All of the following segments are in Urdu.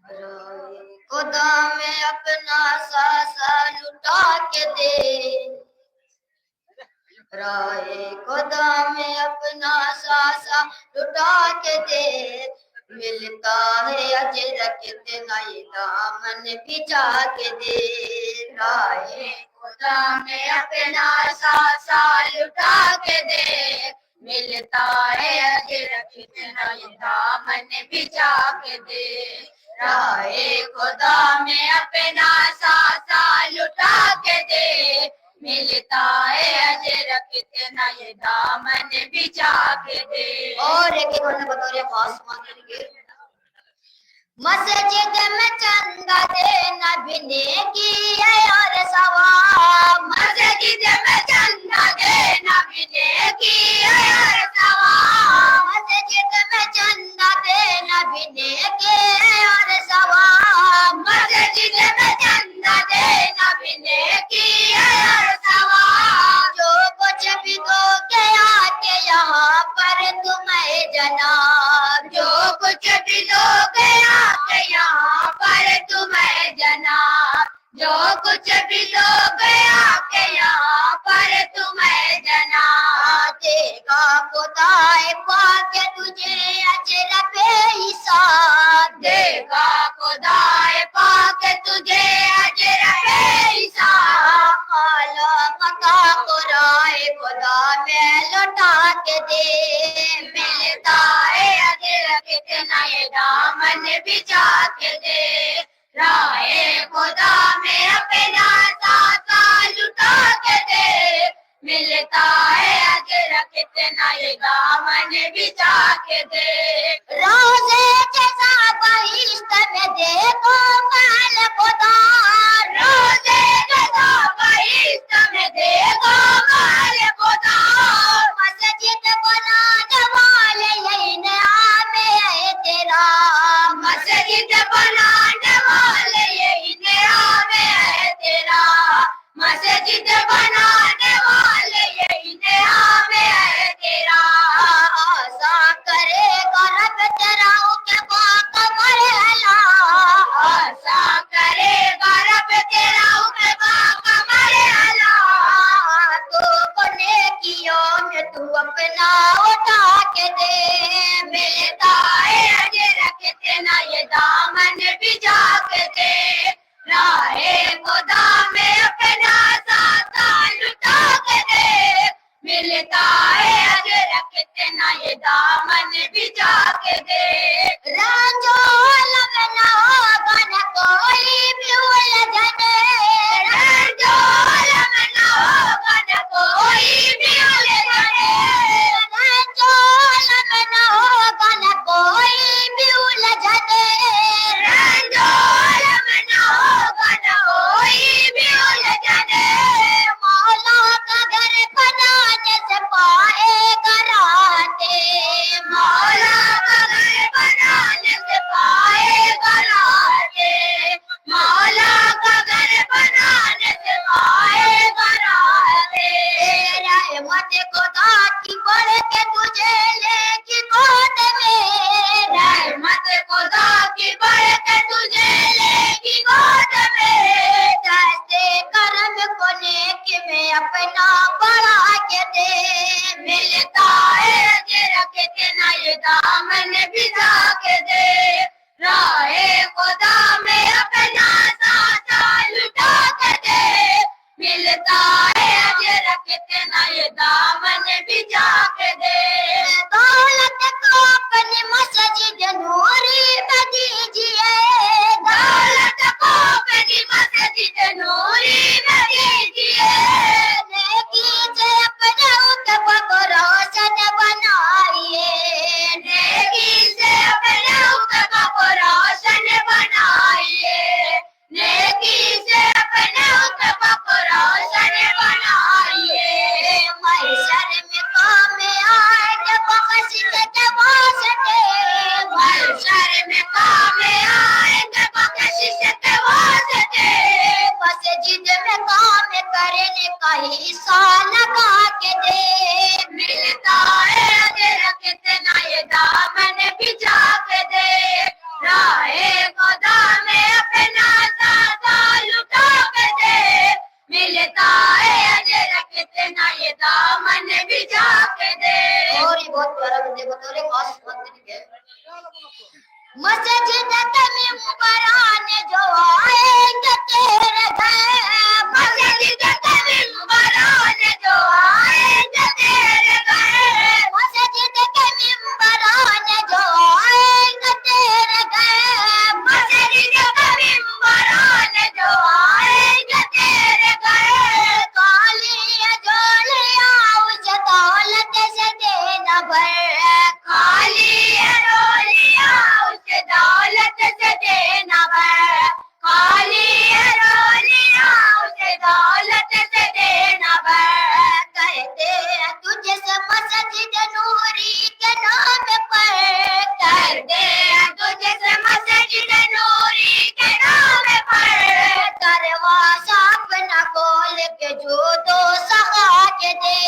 رائے خدا میں اپنا ساسا لٹا کے دے، رائے خدا میں اپنا ساسا لٹا کے دے، ملتا ہے اجر کتنا یہ دامن بچھا کے دے، رائے خدا میں اپنا ساسا لٹا کے دے، ملتا ہے اجر کتنا یہ دامن بچھا کے دے، رائے خدا میں اپنا ساسا لٹا کے دے، ملتا ہے اجر کتنا یہ دامن بچھا کے دے۔ اور ایک بطور خاص مانگیں گے، مسجد میں چندہ دینا بھی نیکی ہے اور ثواب، مسجد میں چندہ دینا بھی نیکی ہے اور ثواب، مسجد میں چندہ دینا بھی نیکی ہے اور ثواب، مسجد میں چندہ دینا بھی نیکی ہے اور ثواب، جو کچھ بھی دو گے آ کے یہاں پر تمہیں جناب، جو کچھ بھی دو گے آ کے یہاں پر تمہیں جناب، جو کچھ بھی دو گے آ کے یہاں پر تمہیں جناب، دے گا خدا پاک تجھے اجر بے حساب، دے گا خدا پاک تجھے اجر بے حساب، خالا مکا قرائے خدا میں لوٹا کے دے، ملتا ہے اجر کتنا یہ دامن بچھا کے دے، رائے خدا میں اپنا ساسا لٹا کے دے، ملتا ہے اجر کتنا یہ دامن بچھا کے دے، روزے جیسا بہشت میں دیکھو مال خدا، روزے جیسا بہشت میں دیکھو مال خدا، مسجد بنانے والے یہی نعام ہے تیرا، مسجد بنانے والے یہی نعام ہے تیرا، مسجد بنانے والے یہی نعام ہے تیرا، آسان کرے گا رب تیرا کہ باق مرحلہ، آسان کرے گا رب تیرا کہ باق مرحلہ، تو نیکیوں میں تو اپنا اٹھا کے دے، ملتا ہے اجر کتنا یہ دامن بچھا کے دے، رائے خدا میں اپنا ساسا لٹا کے دے، ملتا ہے اجر کتنا یہ دامن بچھا کے دے، رنجو علم نہ ہوگا نہ کوئی بھی الجھنے، رنجو علم نہ ہوگا نہ کوئی بھی الجھنے، رنجو علم نہ ہوگا نہ کوئی بھی الجھنے، رنجو علم نہ ہوگا نہ کوئی بھی الجھنے، مولا کا گھر بنانے سے پائے گا راحتیں، مولا کا گھر بنانے سے پائے گا راحتیں، مولا کا گھر بنانے سے پائے گا راحتیں، رحمت خدا کی بڑھ کے تجھے لے گی گود میں، رحمت خدا کی بڑھ کے تجھے لے گی گود میں، دستے کرم کو نیکی میں اپنا بڑھا کے دے، ملتا ہے اجر کتنا یہ دامن بچھا کے دے، رائے خدا میں اپنا ساسا لٹا کے دے، ملتا ہے اجر کتنا یہ دامن بچھا کے دے، دولت کو اپنی مسجد نوری میں دیجیے، دولت کو اپنی مسجد نوری میں دیجیے، نیکی سے اپنے عقبہ کو روشن بنائیے، نیکی سے اپنے عقبہ کو روشن بنائیے، تیرے بطور خاص خاطر ہے مسجد میں مباران جو آئیں گے تیرے گھر مسجد میں مباران جو آئیں گے تیرے گھر مسجد میں مباران جو آئیں گے تیرے گھر مسجد میں مباران جو آئیں گے تیرے گھر کالی جولیاں اس دولت سے دینا بھر خالی رولیاں اس دولت سے دینا بھر خالی رولیاں اس دولت سے دینا بھر کہتے ہیں تجھے سے مسجد نوری کے نام پر کہتے ہیں تجھے سے مسجد نوری کے نام پر دروازہ اپنا کھول کے جو دو سخا کے دے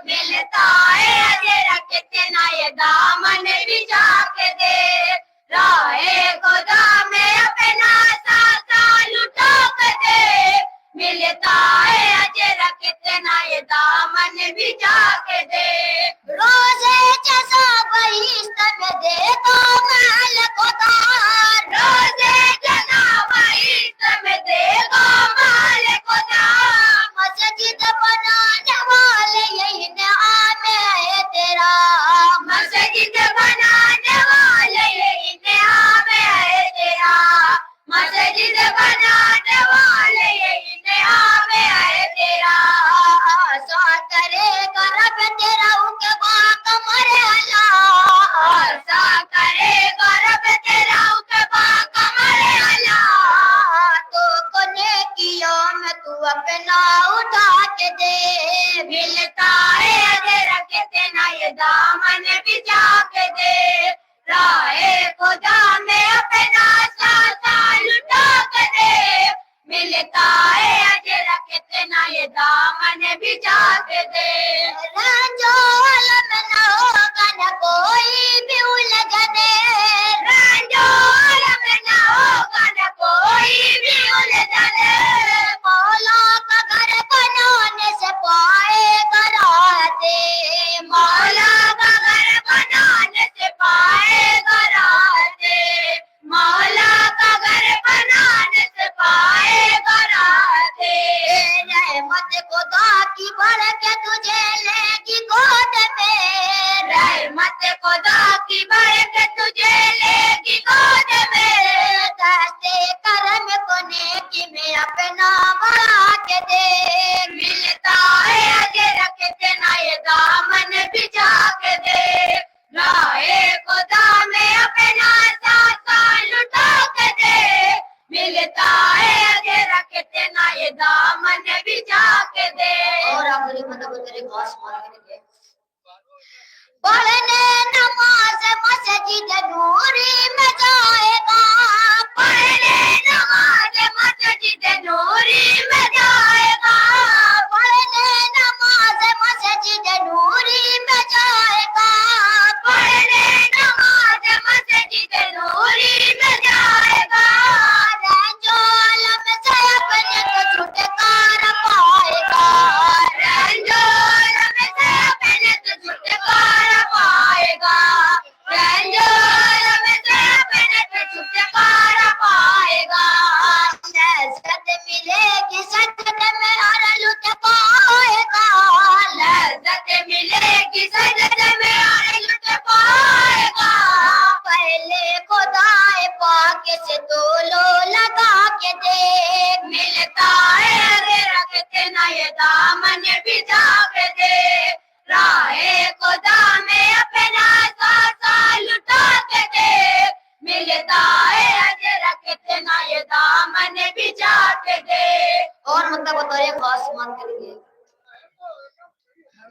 ملتا ہے اجر کتنا یہ دامن بچھا کے دے راہ خدا میں اپنا ساتھ لٹا کے دے ملتا ہے اجر کتنا یہ دامن بچھا کے دے روزے جزا بہشت میں دے گا مال خدا روزے جزا بہشت میں دے گا مال خدا مسجد بنانے والے یہی نعام ہے تیرا مسجد بنانے والے یہی نعام ہے تیرا مسجد بنانے والے یہی نعام ہے تیرا آسان کرے گا رب تیرا کے باق مرے اللہ آسان کرے گا رب تیرا کے باق مرے اللہ تو کونے کیوں میں تو اپنا اٹھا کے دے ملتا ہے اجر کتنا یہ دامن بچھا کے دے راہ خدا میں اپنا ساتھ لٹا کے دے ملتا ہے اجر کتنا یہ دامن بچھا کے دے رنجو علم نہ ہوگا نہ کوئی بھی الجھنے رنجو علم نہ ہوگا نہ کوئی بھی الجھنے مولا کا گھر بنانے سے پائے گا راحتیں مولا کا گھر بنانے سے پائے گا راحتیں مولا کا گھر بنانے سے پائے گا راحتیں رحمت خدا کی بڑھ کے تجھے لے گی گود میں رحمت خدا کی بڑھ کے تجھے لے گی گود میں دستے کرم کو نیکی میں اپنا بڑھا کے دے ملتا ہے اجر کتنا یہ دامن بچھا کے دے راہ خدا میں اپنا ساتھ لٹا کے دے ملتا ہے اجر کتنا یہ دامن بچھا کے دے اور آخری مطلب تیرے خاص مان کے پڑھنے نماز مسجد نوری میں جائے گا پڑھنے نماز مسجد نوری میں جائے گا پڑھنے نماز مسجد نوری میں جائے گا پڑھنے نماز مسجد نوری میں جائے گا رنجو علم سے اپنے کو چھٹکارا پائے گا رنجو علم سے اپنے کو چھٹکارا پائے گا رنجو علم سے اپنے کو چھٹکارا پائے گا لذت ملے گی سجد میں ہر لطف پائے گا لذت ملے گی سجد میں ہر لطف پائے گا پہلے خدائے پاک سے تو لو لگا کے دے ملتا ہے اگر کتنا یہ دامن بچھا کے دے راہ خدا میں اپنا ساتھ لٹا کے دے ملتا ہے اجر کتنا یہ دامن بچھا کے دے اور مطلب بتائیے خاص مان کے لیے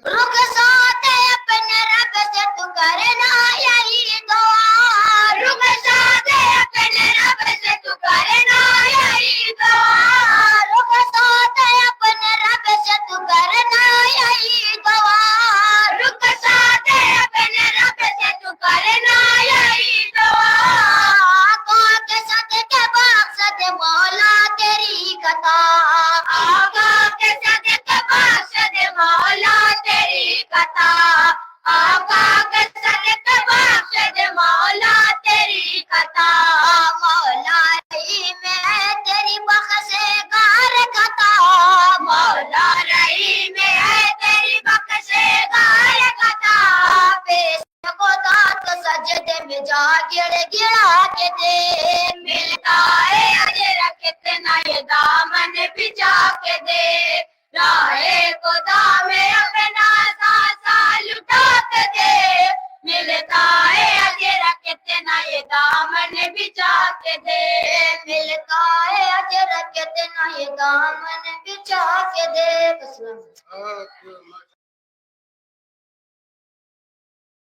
رخ ساتے اپنے رب سے تو کرنا یہی دعا رخ ساتے اپنے رب سے جا گڑ گڑا کے دے ملتا ہے اجر کتنا یہ دامن بچا کے دے راہ خدا میں اپنا سانسا لٹا کے دے ملتا ہے اجر کتنا یہ دامن بچا